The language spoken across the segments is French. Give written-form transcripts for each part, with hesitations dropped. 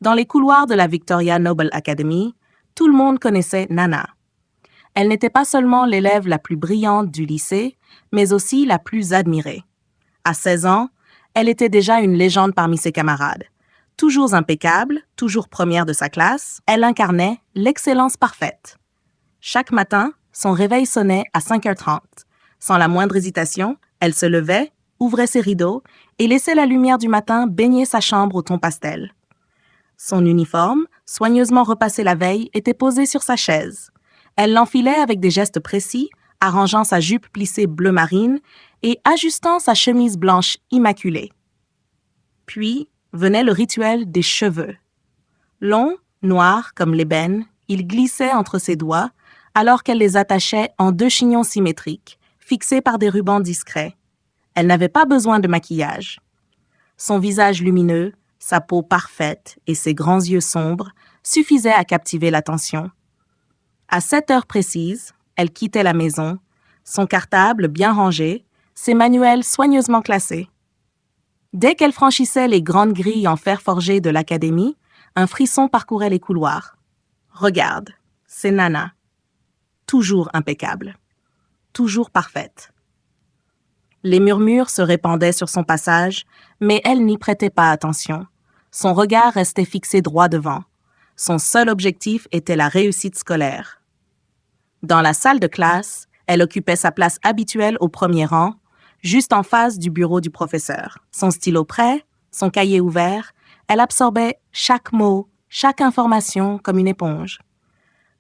Dans les couloirs de la Victoria Noble Academy, tout le monde connaissait Nana. Elle n'était pas seulement l'élève la plus brillante du lycée, mais aussi la plus admirée. À 16 ans, elle était déjà une légende parmi ses camarades. Toujours impeccable, toujours première de sa classe, elle incarnait l'excellence parfaite. Chaque matin, son réveil sonnait à 5h30. Sans la moindre hésitation, elle se levait, ouvrait ses rideaux et laissait la lumière du matin baigner sa chambre au ton pastel. Son uniforme, soigneusement repassé la veille, était posé sur sa chaise. Elle l'enfilait avec des gestes précis, arrangeant sa jupe plissée bleu marine et ajustant sa chemise blanche immaculée. Puis venait le rituel des cheveux. Longs, noirs comme l'ébène, ils glissaient entre ses doigts alors qu'elle les attachait en 2 chignons symétriques, fixés par des rubans discrets. Elle n'avait pas besoin de maquillage. Son visage lumineux, sa peau parfaite et ses grands yeux sombres suffisaient à captiver l'attention. À 7 heures précises, elle quittait la maison, son cartable bien rangé, ses manuels soigneusement classés. Dès qu'elle franchissait les grandes grilles en fer forgé de l'académie, un frisson parcourait les couloirs. Regarde, c'est Nana. Toujours impeccable. Toujours parfaite. Les murmures se répandaient sur son passage, mais elle n'y prêtait pas attention. Son regard restait fixé droit devant. Son seul objectif était la réussite scolaire. Dans la salle de classe, elle occupait sa place habituelle au premier rang, juste en face du bureau du professeur. Son stylo prêt, son cahier ouvert, elle absorbait chaque mot, chaque information comme une éponge.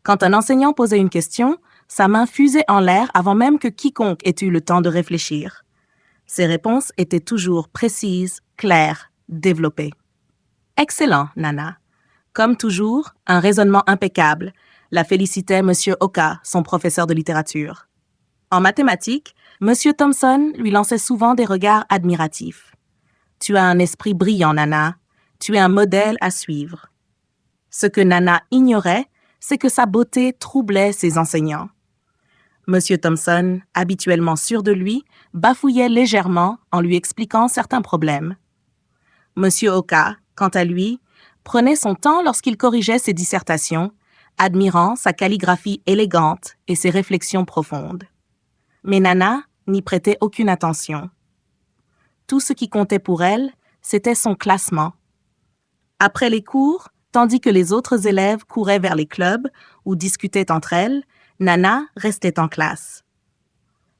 Quand un enseignant posait une question, sa main fusait en l'air avant même que quiconque ait eu le temps de réfléchir. Ses réponses étaient toujours précises, claires, développées. Excellent, Nana. Comme toujours, un raisonnement impeccable, la félicitait M. Oka, son professeur de littérature. En mathématiques, M. Thompson lui lançait souvent des regards admiratifs. Tu as un esprit brillant, Nana. Tu es un modèle à suivre. Ce que Nana ignorait, c'est que sa beauté troublait ses enseignants. M. Thompson, habituellement sûr de lui, bafouillait légèrement en lui expliquant certains problèmes. M. Oka, quant à lui, prenait son temps lorsqu'il corrigeait ses dissertations, admirant sa calligraphie élégante et ses réflexions profondes. Mais Nana n'y prêtait aucune attention. Tout ce qui comptait pour elle, c'était son classement. Après les cours, tandis que les autres élèves couraient vers les clubs ou discutaient entre elles, Nana restait en classe.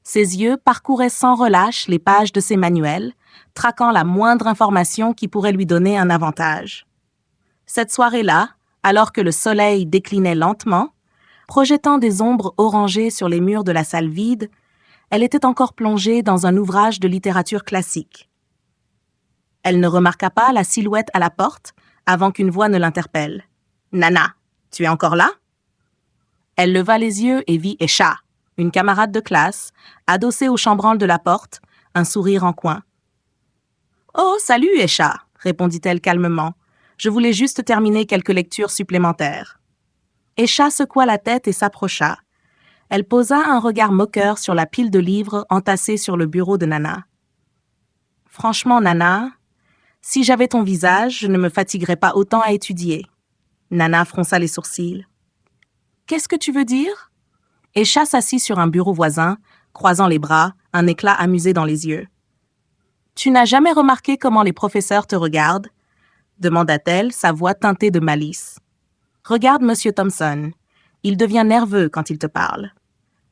Ses yeux parcouraient sans relâche les pages de ses manuels, traquant la moindre information qui pourrait lui donner un avantage. Cette soirée-là, alors que le soleil déclinait lentement, projetant des ombres orangées sur les murs de la salle vide, elle était encore plongée dans un ouvrage de littérature classique. Elle ne remarqua pas la silhouette à la porte avant qu'une voix ne l'interpelle. « Nana, tu es encore là ?» Elle leva les yeux et vit Esha, une camarade de classe, adossée au chambranle de la porte, un sourire en coin. « Oh, salut Esha !» répondit-elle calmement. « Je voulais juste terminer quelques lectures supplémentaires. » Esha secoua la tête et s'approcha. Elle posa un regard moqueur sur la pile de livres entassés sur le bureau de Nana. « Franchement, Nana, si j'avais ton visage, je ne me fatiguerais pas autant à étudier. » Nana fronça les sourcils. « Qu'est-ce que tu veux dire ?» Esha s'assit sur un bureau voisin, croisant les bras, un éclat amusé dans les yeux. « Tu n'as jamais remarqué comment les professeurs te regardent ?» demanda-t-elle, sa voix teintée de malice. « Regarde M. Thompson. Il devient nerveux quand il te parle.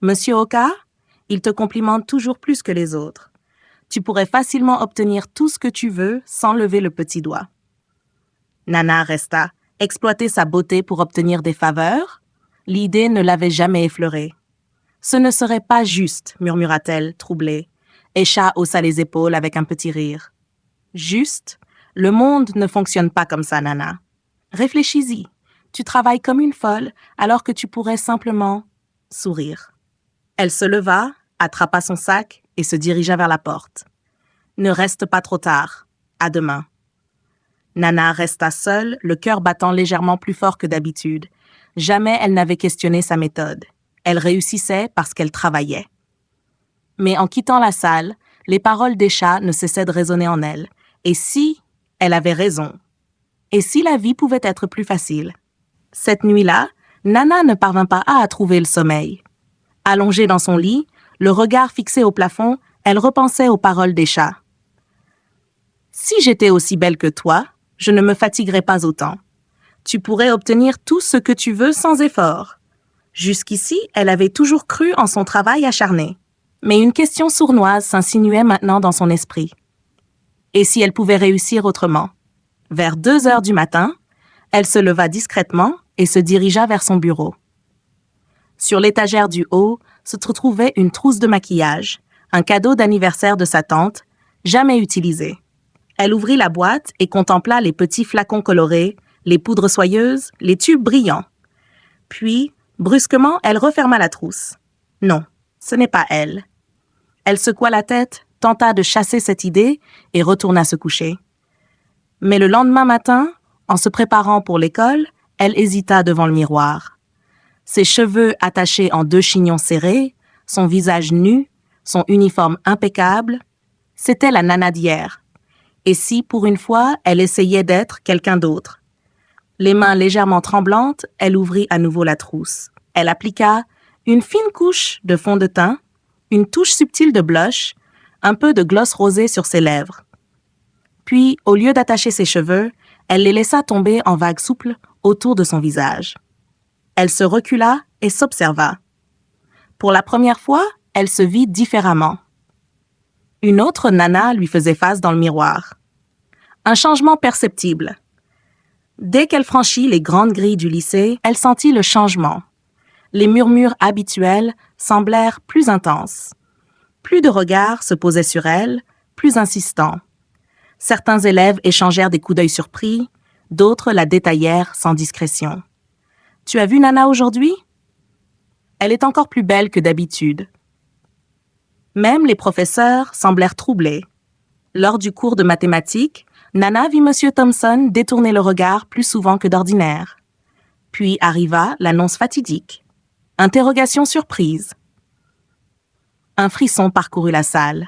Monsieur Oka, il te complimente toujours plus que les autres. Tu pourrais facilement obtenir tout ce que tu veux sans lever le petit doigt. » Nana resta. Exploiter sa beauté pour obtenir des faveurs? L'idée ne l'avait jamais effleurée. « Ce ne serait pas juste, » murmura-t-elle, troublée. Esha haussa les épaules avec un petit rire. « Juste? Le monde ne fonctionne pas comme ça, Nana. Réfléchis-y. Tu travailles comme une folle alors que tu pourrais simplement sourire. » Elle se leva, attrapa son sac et se dirigea vers la porte. « Ne reste pas trop tard. À demain. » Nana resta seule, le cœur battant légèrement plus fort que d'habitude. Jamais elle n'avait questionné sa méthode. Elle réussissait parce qu'elle travaillait. Mais en quittant la salle, les paroles d'Esha ne cessaient de résonner en elle. Et si elle avait raison? Et si la vie pouvait être plus facile? Cette nuit-là, Nana ne parvint pas à trouver le sommeil. Allongée dans son lit, le regard fixé au plafond, elle repensait aux paroles d'Esha. Si j'étais aussi belle que toi, je ne me fatiguerais pas autant. Tu pourrais obtenir tout ce que tu veux sans effort. Jusqu'ici, elle avait toujours cru en son travail acharné. Mais une question sournoise s'insinuait maintenant dans son esprit. Et si elle pouvait réussir autrement? Vers 2 heures du matin, elle se leva discrètement et se dirigea vers son bureau. Sur l'étagère du haut se trouvait une trousse de maquillage, un cadeau d'anniversaire de sa tante, jamais utilisé. Elle ouvrit la boîte et contempla les petits flacons colorés, les poudres soyeuses, les tubes brillants. Puis, brusquement, elle referma la trousse. Non, ce n'est pas elle. Elle secoua la tête, tenta de chasser cette idée et retourna se coucher. Mais le lendemain matin, en se préparant pour l'école, elle hésita devant le miroir. Ses cheveux attachés en 2 chignons serrés, son visage nu, son uniforme impeccable, c'était la Nana d'hier. Et si, pour une fois, elle essayait d'être quelqu'un d'autre? Les mains légèrement tremblantes, elle ouvrit à nouveau la trousse. Elle appliqua une fine couche de fond de teint, une touche subtile de blush, un peu de gloss rosé sur ses lèvres. Puis, au lieu d'attacher ses cheveux, elle les laissa tomber en vagues souples autour de son visage. Elle se recula et s'observa. Pour la première fois, elle se vit différemment. Une autre Nana lui faisait face dans le miroir. Un changement perceptible. Dès qu'elle franchit les grandes grilles du lycée, elle sentit le changement. Les murmures habituels semblèrent plus intenses. Plus de regards se posaient sur elle, plus insistants. Certains élèves échangèrent des coups d'œil surpris, d'autres la détaillèrent sans discrétion. « Tu as vu Nana aujourd'hui? Elle est encore plus belle que d'habitude. » Même les professeurs semblèrent troublés. Lors du cours de mathématiques, Nana vit M. Thompson détourner le regard plus souvent que d'ordinaire. Puis arriva l'annonce fatidique. Interrogation surprise. Un frisson parcourut la salle.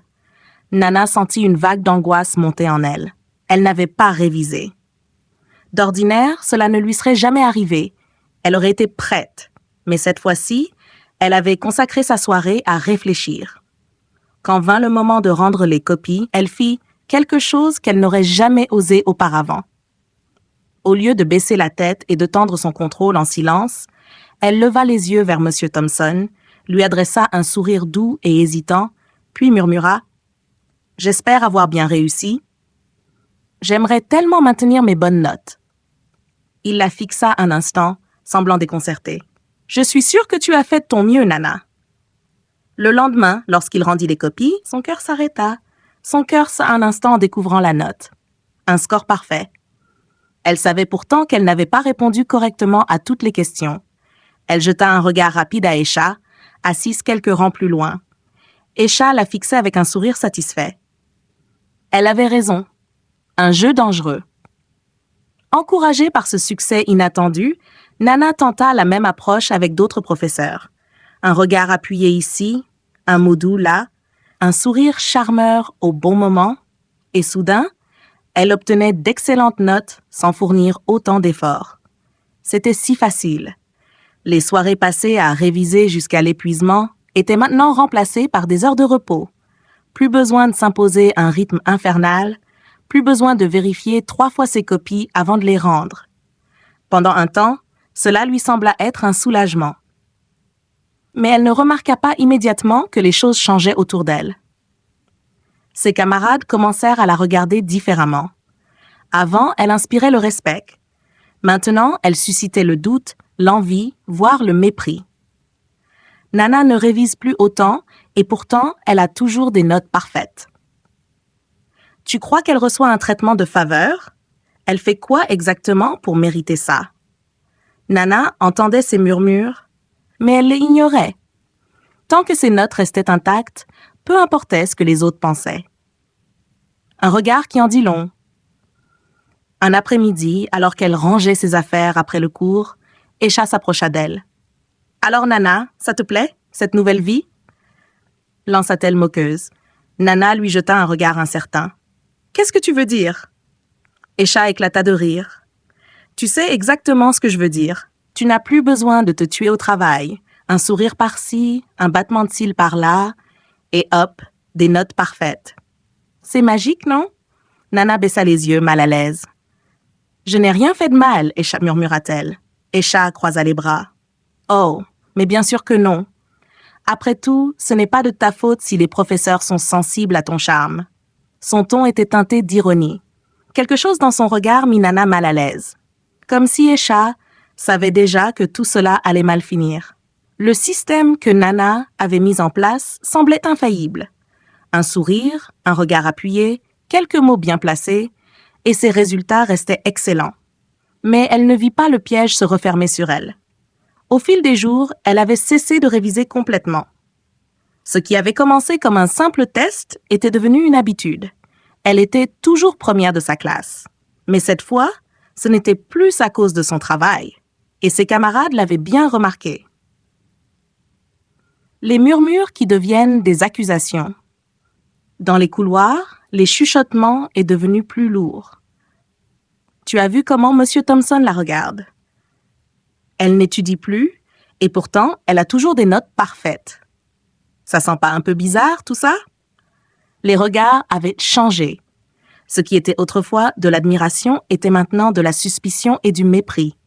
Nana sentit une vague d'angoisse monter en elle. Elle n'avait pas révisé. D'ordinaire, cela ne lui serait jamais arrivé. Elle aurait été prête. Mais cette fois-ci, elle avait consacré sa soirée à réfléchir. Quand vint le moment de rendre les copies, elle fit quelque chose qu'elle n'aurait jamais osé auparavant. Au lieu de baisser la tête et de tendre son contrôle en silence, elle leva les yeux vers M. Thompson, lui adressa un sourire doux et hésitant, puis murmura « J'espère avoir bien réussi. J'aimerais tellement maintenir mes bonnes notes. » Il la fixa un instant, semblant déconcerté. « Je suis sûre que tu as fait de ton mieux, Nana. » Le lendemain, lorsqu'il rendit les copies, son cœur s'arrêta. Son cœur un instant en découvrant la note. Un score parfait. Elle savait pourtant qu'elle n'avait pas répondu correctement à toutes les questions. Elle jeta un regard rapide à Esha, assise quelques rangs plus loin. Esha la fixait avec un sourire satisfait. Elle avait raison. Un jeu dangereux. Encouragée par ce succès inattendu, Nana tenta la même approche avec d'autres professeurs. Un regard appuyé ici, un mot doux là, un sourire charmeur au bon moment, et soudain, elle obtenait d'excellentes notes sans fournir autant d'efforts. C'était si facile. Les soirées passées à réviser jusqu'à l'épuisement étaient maintenant remplacées par des heures de repos. Plus besoin de s'imposer un rythme infernal, plus besoin de vérifier 3 fois ses copies avant de les rendre. Pendant un temps, cela lui sembla être un soulagement. Mais elle ne remarqua pas immédiatement que les choses changeaient autour d'elle. Ses camarades commencèrent à la regarder différemment. Avant, elle inspirait le respect. Maintenant, elle suscitait le doute, l'envie, voire le mépris. Nana ne révise plus autant et pourtant, elle a toujours des notes parfaites. Tu crois qu'elle reçoit un traitement de faveur? Elle fait quoi exactement pour mériter ça? Nana entendait ces murmures, mais elle les ignorait. Tant que ses notes restaient intactes, peu importait ce que les autres pensaient. Un regard qui en dit long. Un après-midi, alors qu'elle rangeait ses affaires après le cours, Esha s'approcha d'elle. « Alors Nana, ça te plaît, cette nouvelle vie ?» lança-t-elle moqueuse. Nana lui jeta un regard incertain. « Qu'est-ce que tu veux dire ?» Esha éclata de rire. Tu sais exactement ce que je veux dire. Tu n'as plus besoin de te tuer au travail. Un sourire par-ci, un battement de cils par-là, et hop, des notes parfaites. C'est magique, non? Nana baissa les yeux, mal à l'aise. Je n'ai rien fait de mal, Esha murmura-t-elle. Esha croisa les bras. Oh, mais bien sûr que non. Après tout, ce n'est pas de ta faute si les professeurs sont sensibles à ton charme. Son ton était teinté d'ironie. Quelque chose dans son regard mit Nana mal à l'aise. Comme si Esha savait déjà que tout cela allait mal finir. Le système que Nana avait mis en place semblait infaillible. Un sourire, un regard appuyé, quelques mots bien placés, et ses résultats restaient excellents. Mais elle ne vit pas le piège se refermer sur elle. Au fil des jours, elle avait cessé de réviser complètement. Ce qui avait commencé comme un simple test était devenu une habitude. Elle était toujours première de sa classe. Mais cette fois, ce n'était plus à cause de son travail. Et ses camarades l'avaient bien remarqué. Les murmures qui deviennent des accusations. Dans les couloirs, les chuchotements est devenu plus lourd. Tu as vu comment M. Thompson la regarde? Elle n'étudie plus, et pourtant, elle a toujours des notes parfaites. Ça sent pas un peu bizarre, tout ça? Les regards avaient changé. Ce qui était autrefois de l'admiration était maintenant de la suspicion et du mépris.